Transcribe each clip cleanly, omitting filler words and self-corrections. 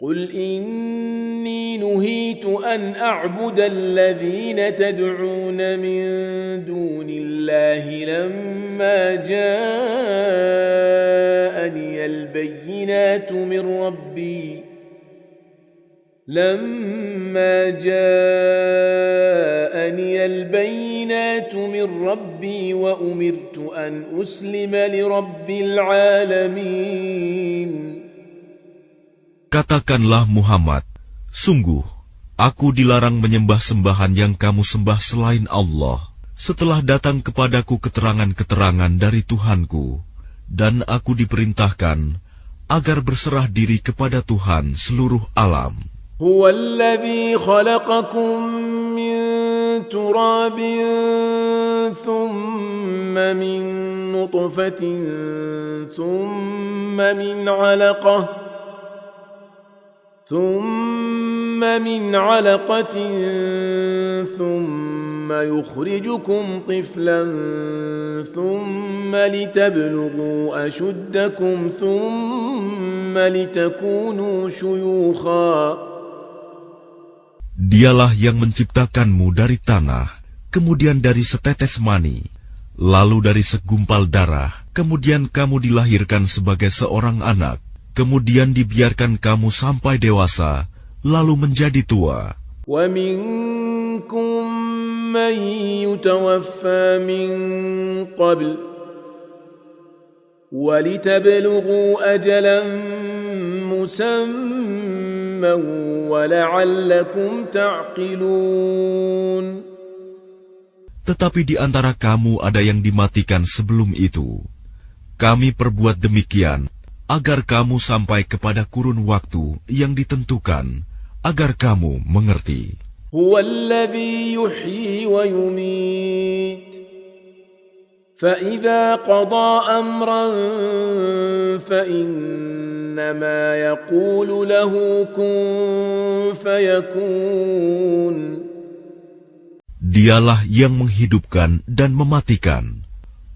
قل إني نهيت أن أعبد الذين تدعون من دون الله لما جاءني البينات من ربي وأمرت أن أسلم لرب العالمين. Katakanlah Muhammad, sungguh, aku dilarang menyembah sembahan yang kamu sembah selain Allah, setelah datang kepadaku keterangan-keterangan dari Tuhanku, dan aku diperintahkan agar berserah diri kepada Tuhan seluruh alam. هو الذي خلقكم من تراب ثم من نطفة ثم من علقة ثم يخرجكم طفلا ثم لتبلغوا أشدكم ثم لتكونوا شيوخا. Dialah yang menciptakanmu dari tanah, kemudian dari setetes mani, lalu dari segumpal darah, kemudian kamu dilahirkan sebagai seorang anak, kemudian dibiarkan kamu sampai dewasa, lalu menjadi tua. وَمِنكُم مَّن يُتَوَفَّى مِن قَبْلُ وَلِتَبْلُغُوا أَجَلًا مُّسَمًّى وَلَعَلَّكُمْ تَعْقِلُونَ. Tetapi di antara kamu ada yang dimatikan sebelum itu. Kami perbuat demikian agar kamu sampai kepada kurun waktu yang ditentukan, agar kamu mengerti. هو الذي يحيي ويميت فإذا قضى أمرا فإنما يقول له كن فيكون. Dialah yang menghidupkan dan mematikan.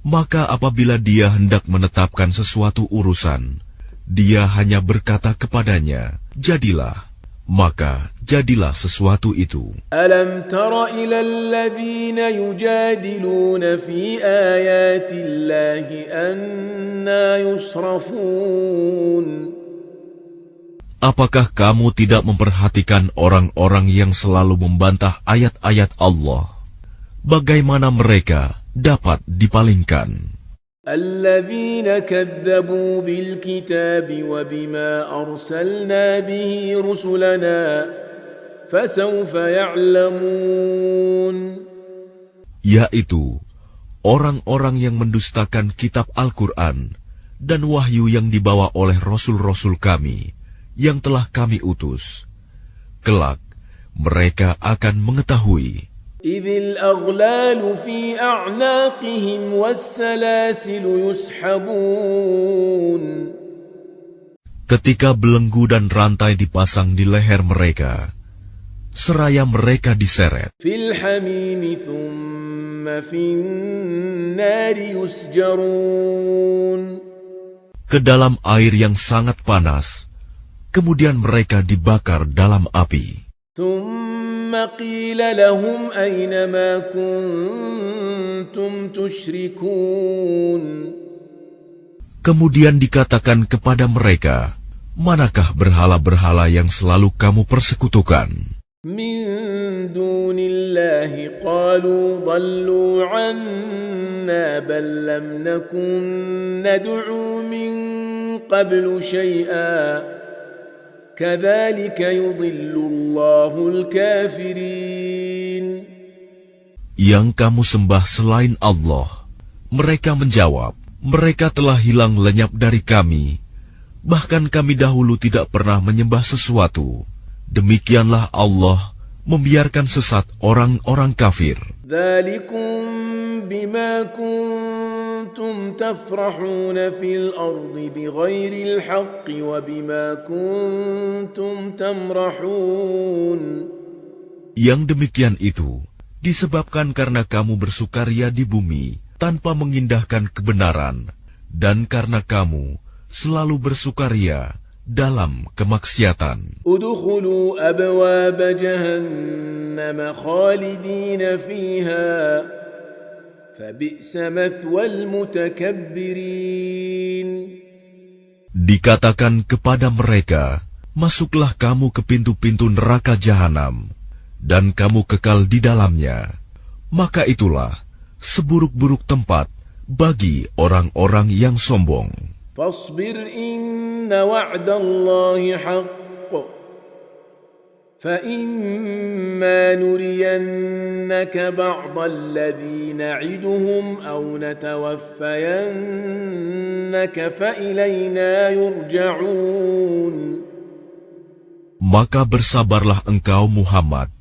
Maka apabila dia hendak menetapkan sesuatu urusan, dia hanya berkata kepadanya, jadilah, maka jadilah sesuatu itu. Alam tara ila alladhina yujadiluna fi ayati Allahi anna yusrafun. Apakah kamu tidak memperhatikan orang-orang yang selalu membantah ayat-ayat Allah? Bagaimana mereka dapat dipalingkan? الذين كذبوا بالكتاب وبما أرسلنا به رسلنا فسوف يعلمون. Yaitu orang-orang yang mendustakan kitab Al-Quran dan wahyu yang dibawa oleh rasul-rasul kami yang telah kami utus. Kelak mereka akan mengetahui. إذ الأغلال في أعناقهم والسلاسل يسحبون. Ketika belenggu dan rantai dipasang di leher mereka, seraya mereka diseret. في الحميم ثم في النار يسجرون. Ke dalam air yang sangat panas, kemudian mereka dibakar dalam api. ثم قيل لهم أين ما كنتم تشركون. Kemudian dikatakan kepada mereka, manakah berhala-berhala yang selalu kamu persekutukan? من دون الله قالوا ضلوا عنا بل لم نكن ندعو من قبل شيئا كذلك يضل الله الكافرين. Yang kamu sembah selain Allah, mereka menjawab, mereka telah hilang lenyap dari kami, bahkan kami dahulu tidak pernah menyembah sesuatu. Demikianlah Allah membiarkan sesat orang-orang kafir. ذلكم بما كنتم تفرحون في الأرض بغير الحق وبما كنتم تمرحون. Yang demikian itu disebabkan karena kamu bersukaria di bumi tanpa mengindahkan kebenaran, dan karena kamu selalu bersukaria dalam kemaksiatan. ادخلوا أبواب جهنم خالدين فيها فبئس مثوى المتكبرين. Dikatakan kepada mereka, masuklah kamu ke pintu-pintu neraka jahanam, dan kamu kekal di dalamnya. Maka itulah seburuk-buruk tempat bagi orang-orang yang sombong. فاصبر إن وعد الله حق فإما نرينك بعض الذي نعدهم أو نتوفينك فإلينا يرجعون. Maka bersabarlah engkau Muhammad.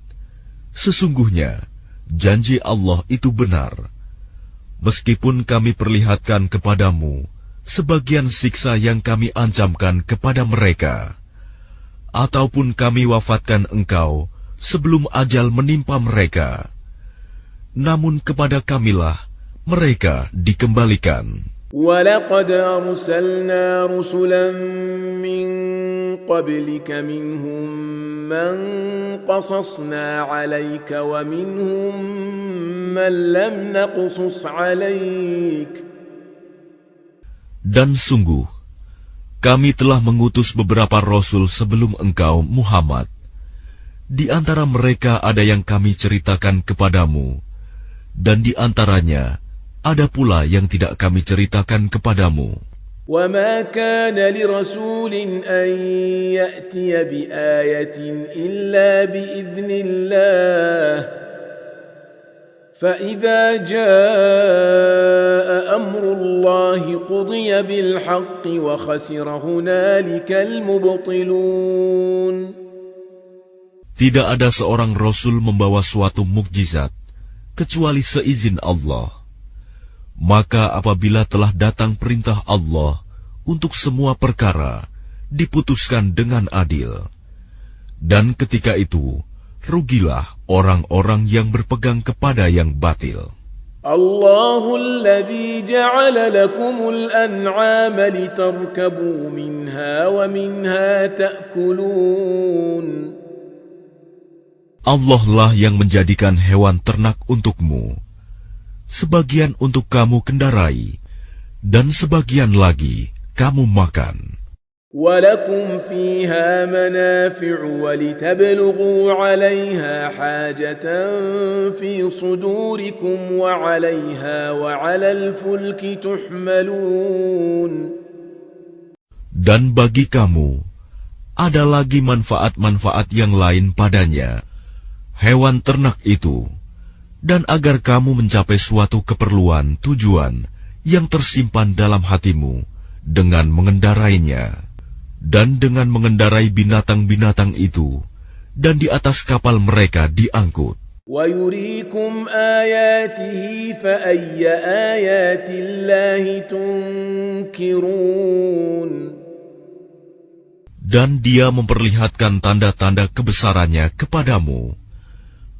Sesungguhnya janji Allah itu benar. Meskipun kami perlihatkan kepadamu sebagian siksa yang kami ancamkan kepada mereka, ataupun kami wafatkan engkau sebelum ajal menimpa mereka, namun kepada kamilah mereka dikembalikan. وَلَقَدْ أَرْسَلْنَا رُسُلًا مِّن قَبْلِكَ مِنْهُم مَّن قَصَصْنَا عَلَيْكَ وَمِنْهُم مَّن لَّمْ نَقْصُصْ عَلَيْكَ. Dan sungguh, kami telah mengutus beberapa rasul sebelum engkau Muhammad. Di antara mereka ada yang kami ceritakan kepadamu, dan di antaranya ada pula yang tidak kami ceritakan kepadamu. وَمَا كَانَ لِرَسُولٍ أَن يَأْتِيَ بِآيَةٍ إِلَّا بِإِذْنِ اللَّهِ فَإِذَا جَاءَ أَمْرُ اللَّهِ قُضِيَ بِالْحَقِّ وَخَسِرَ هُنَالِكَ الْمُبْطِلُونَ. Tidak ada seorang rasul membawa suatu mukjizat kecuali seizin Allah. Maka apabila telah datang perintah Allah untuk semua perkara, diputuskan dengan adil. Dan ketika itu, rugilah orang-orang yang berpegang kepada yang batil. Allahul ladzi ja'ala lakumul an'ama litarkabu minha wa minha ta'kulun. Allah lah yang menjadikan hewan ternak untukmu. Sebagian untuk kamu kendarai, dan sebagian lagi kamu makan. وَلَكُمْ فِيهَا مَنَافِعُ وَلِتَبْلُغُوا عَلَيْهَا حَاجَةً فِي صُدُورِكُمْ وَعَلَيْهَا وَعَلَى الْفُلْكِ تُحْمَلُونَ. Dan bagi kamu ada lagi manfaat-manfaat yang lain padanya, hewan ternak itu, dan agar kamu mencapai suatu keperluan tujuan yang tersimpan dalam hatimu dengan mengendarainya, dan dengan mengendarai binatang-binatang itu, dan di atas kapal mereka diangkut. وَيُرِيكُمْ آيَاتِهِ فَأَيَّ آيَاتِ اللَّهِ تُنْكِرُونَ. Dan dia memperlihatkan tanda-tanda kebesarannya kepadamu.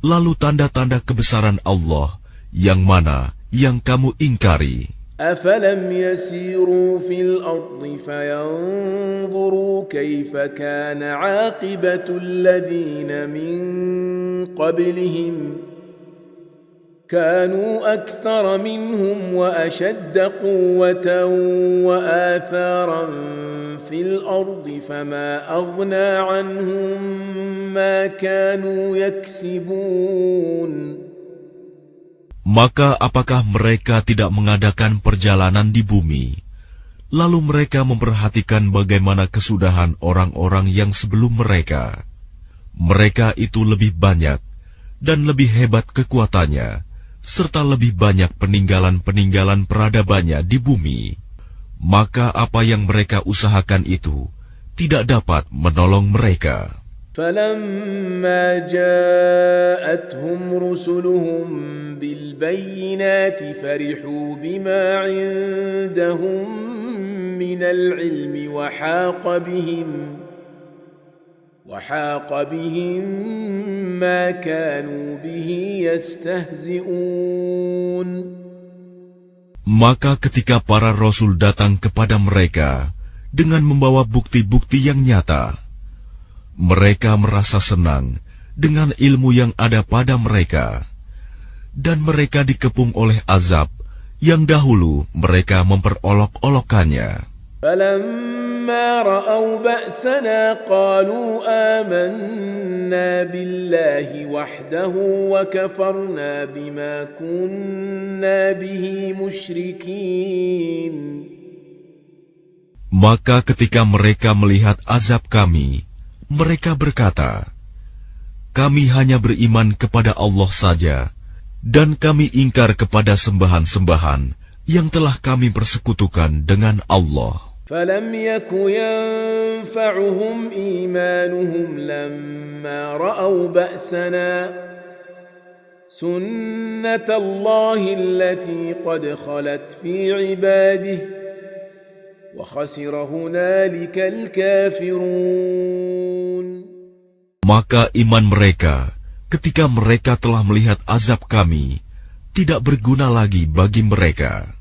Lalu tanda-tanda kebesaran Allah yang mana yang kamu ingkari? أَفَلَمْ يَسِيرُوا فِي الْأَرْضِ فَيَنْظُرُوا كَيْفَ كَانَ عَاقِبَةُ الَّذِينَ مِنْ قَبْلِهِمْ كَانُوا أَكْثَرَ مِنْهُمْ وَأَشَدَّ قُوَّةً وَآثَارًا فِي الْأَرْضِ فَمَا أَغْنَى عَنْهُمْ مَا كَانُوا يَكْسِبُونَ. Maka apakah mereka tidak mengadakan perjalanan di bumi, lalu mereka memperhatikan bagaimana kesudahan orang-orang yang sebelum mereka? Mereka itu lebih banyak dan lebih hebat kekuatannya, serta lebih banyak peninggalan-peninggalan peradabannya di bumi. Maka apa yang mereka usahakan itu tidak dapat menolong mereka. فَلَمَّا جَاءَتْهُمْ رُسُلُهُم بِالْبَيِّنَاتِ فَرِحُوا بِمَا عِندَهُم مِّنَ الْعِلْمِ وَحَاقَ بِهِم مَّا كَانُوا بِهِ يَسْتَهْزِئُونَ. Maka ketika para rasul datang kepada mereka dengan membawa bukti-bukti yang nyata. Mereka merasa senang dengan ilmu yang ada pada mereka, dan mereka dikepung oleh azab yang dahulu mereka memperolok-olokkannya. فَلَمَّا رَأَوْا بَأْسَنَا قَالُوا آمَنَّا بِاللَّهِ وَحْدَهُ وَكَفَرْنَا بِمَا كُنَّا بِهِ مُشْرِكِينَ. Maka ketika mereka melihat azab kami, mereka berkata, "Kami hanya beriman kepada Allah saja, dan kami ingkar kepada sembahan-sembahan yang telah kami persekutukan dengan Allah." فَلَمْ يَكُ يَنفَعُهُمْ إِيمَانُهُمْ لَمَّا رَأَوْا بَأْسَنَا سُنَّةَ اللَّهِ الَّتِي قَدْ خَلَتْ فِي عِبَادِهِ وَخَسِرَ هُنَالِكَ الْكَافِرُونَ. Maka iman mereka ketika mereka telah melihat azab kami tidak berguna lagi bagi mereka.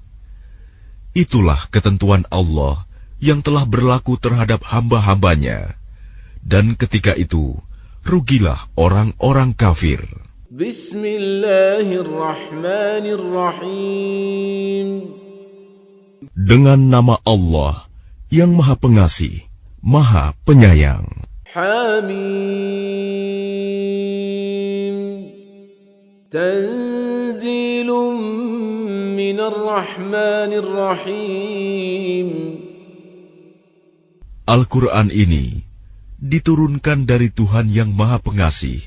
Itulah ketentuan Allah yang telah berlaku terhadap hamba-hambanya, dan ketika itu rugilah orang-orang kafir. Bismillahirrahmanirrahim. Dengan nama Allah yang Maha Pengasih, Maha Penyayang. Hamim. Tanzilun minar rahmanir rahim. Al-Quran ini diturunkan dari Tuhan yang Maha Pengasih,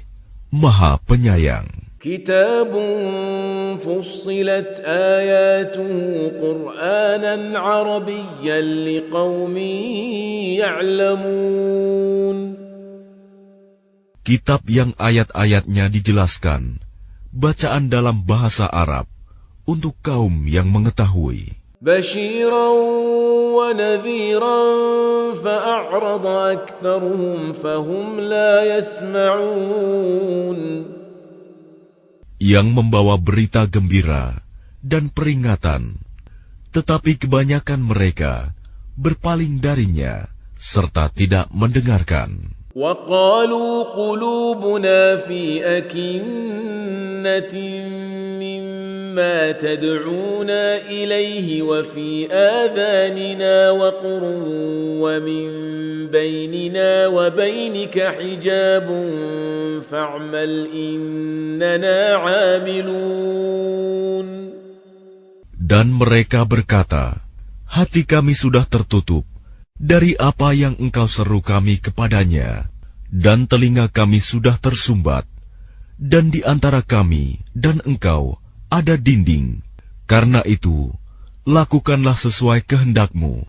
Maha Penyayang. Kitabun fussilat ayatuhu Qur'anan Arabiyyan liqaumin ya'lamun. Kitab yang ayat-ayatnya dijelaskan, bacaan dalam bahasa Arab, untuk kaum yang mengetahui. Bashiran wa nadhiran fa'a'rada aktharuhum fahum la yasma'un. Yang membawa berita gembira dan peringatan, tetapi kebanyakan mereka berpaling darinya serta tidak mendengarkan. وَقَالُوا قُلُوبُنَا فِي أَكِنَّةٍ مِّمَّا تَدْعُونَا إِلَيْهِ وَفِي آذَانِنَا وَقْرٌ وَمِن بَيْنِنَا وَبَيْنِكَ حِجَابٌ فَاعْمَلْ إِنَّنَا عَامِلُونَ. Dan mereka berkata, hati kami sudah tertutup dari apa yang engkau seru kami kepadanya, dan telinga kami sudah tersumbat, dan di antara kami dan engkau ada dinding. Karena itu, lakukanlah sesuai kehendakmu.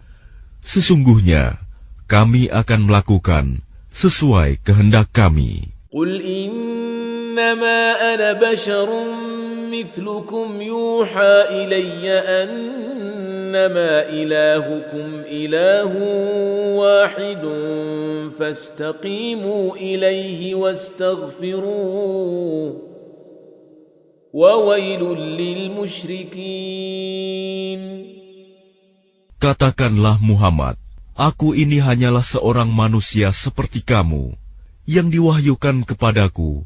Sesungguhnya, kami akan melakukan sesuai kehendak kami. Qul innama ana basharun mithlukum yuha ilayya annama ilahukum ilahun wahidun fastaqimu ilayhi wastaghfiruh wa wailul lil musyrikin. Katakanlah Muhammad, aku ini hanyalah seorang manusia seperti kamu, yang diwahyukan kepadaku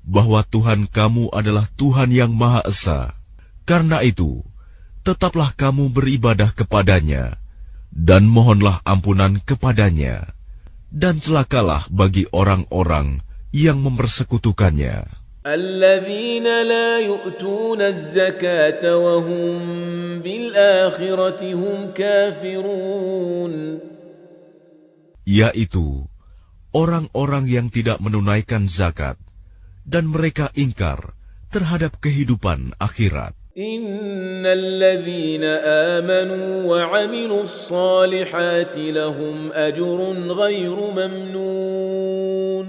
bahwa Tuhan kamu adalah Tuhan yang Maha Esa. Karena itu, tetaplah kamu beribadah kepadanya, dan mohonlah ampunan kepadanya, dan celakalah bagi orang-orang yang mempersekutukannya. Alladzina la yu'tuna az-zakata wa hum bil akhirati hum kafirun. Yaitu orang-orang yang tidak menunaikan zakat, dan mereka ingkar terhadap kehidupan akhirat. Innal ladzina amanu wa 'amilus salihati lahum ajrun ghairu mamnun.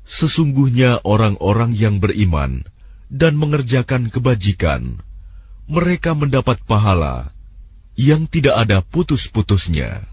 Sesungguhnya orang-orang yang beriman dan mengerjakan kebajikan, mereka mendapat pahala yang tidak ada putus-putusnya.